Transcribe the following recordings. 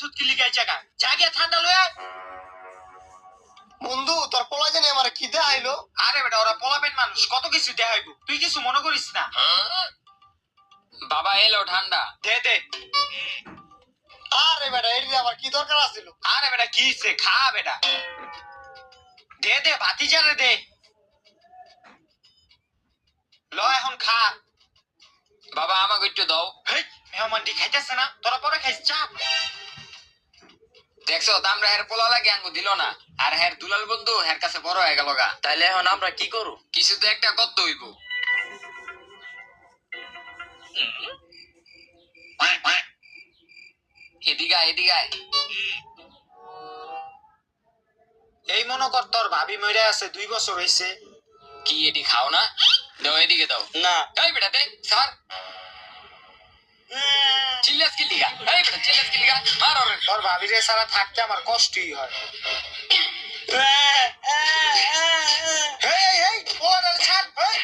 সুত কি লিগাই জায়গা জাগে ঠান্ডা লয়া বন্ধু তোর পোলা জানি আমার কি দেখাইলো। আরে বেটা ওরা পোলাবেন মানুষ কত কিছু দেখাইবো তুই কিছু মনে করিস না। বাবা এলো ঠান্ডা দে দে। আরে বেটা এর আমার কি দরকার আছিল? আরে বেটা কি সে খা বেটা দে দে ভাতিজারে দে ল এখন খা। বাবা আমাকে একটু দাও। হেই মেহমানটি খাইতেছে না তোরা পরে খাইস চাপ। দেখছো আমরা হের পোলা লাগে আঙ্গু দিল না আর হের দুলাল বন্ধু হের কাছে বড় হয়ে গেল গা। তাইলে এখন আমরা কি করব? কিছু তো একটা করতে হইব। এদিকে আয়, এদিকে আয়। এই মনে কর তোর ভাবি মরে আছে 2 বছর হইছে। কি এটি খাও না? দাও এদিকে দাও। না এই বেটা দে স্যার চিল্লাস কি লিগা? এই বেটা চিল্লাস কি লিগা? মার ওরে। তোর ভাবিরে ছাড়া থাকতে আমার কষ্টই হয়। হেই হেই ওরে ছাড় হেই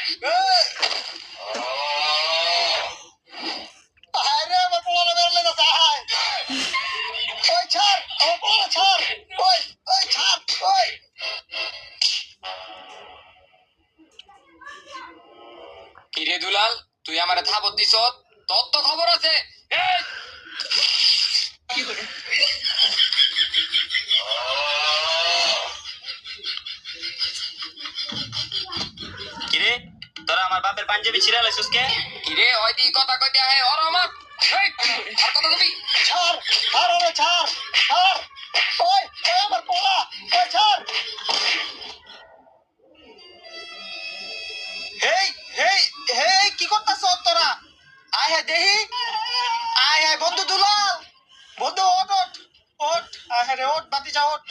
আরে আমার পোলা বেরলে না তাই। ওই ছাড় আমার পোলা ছাড়। ওই ওই ছাড় ওই। কিরে দুলাল তুই আমারে থাবত দিছ? তোর তো খবর আছে। এই কিরে তোরা আমার বাপের পাঞ্জাবি ছিড়া লাইছিস কে? কিরে ওই দি কথা কইতে আহে ওর আমার। এই আর কথা কবি? ছাড় ছাড় ওরে ছাড় ছাড়। ওই ওই আমার পোলা ওই ছাড়। হেই হেই হেই কি করতাছ তোরা? আয় হে দেহি আয় আয় বন্ধু দুলাল বন্ধু ওঠ ওঠ ওঠ আয় রে ওঠ বাতি যা ওঠ।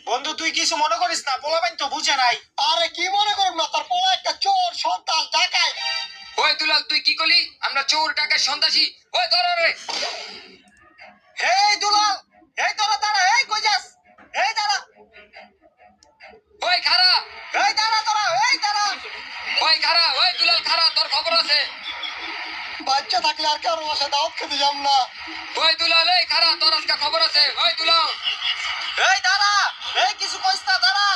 বন্ধু তুই কিছু মনে করিস না পোলাবেন তো বুঝে নাই। আরে কি মনে করব না তোর পোলা একটা চোর সন্তান ডাকাই। ওই দুলাল তুই কি কলি? আমরা চোর টাকা সন্ত্রাসী। ওই ধর রে। হেই দুলাল এই তোরা দাঁড়া এই কই যাস? এই দাঁড়া ওই খারা, এই দাঁড়া তোরা এই দাঁড়া। ওই খারা, ওই দুলাল খারা, তোর খবর আছে? বাচ্চা থাকলে আর কারো বাসায় দাওয়াত খেতে যাব না। ওই দুলাল এই খারা, তোর আজকে খবর আছে? ওই দুলাল এই দাঁড়া এই কিছু কইস না দাঁড়া।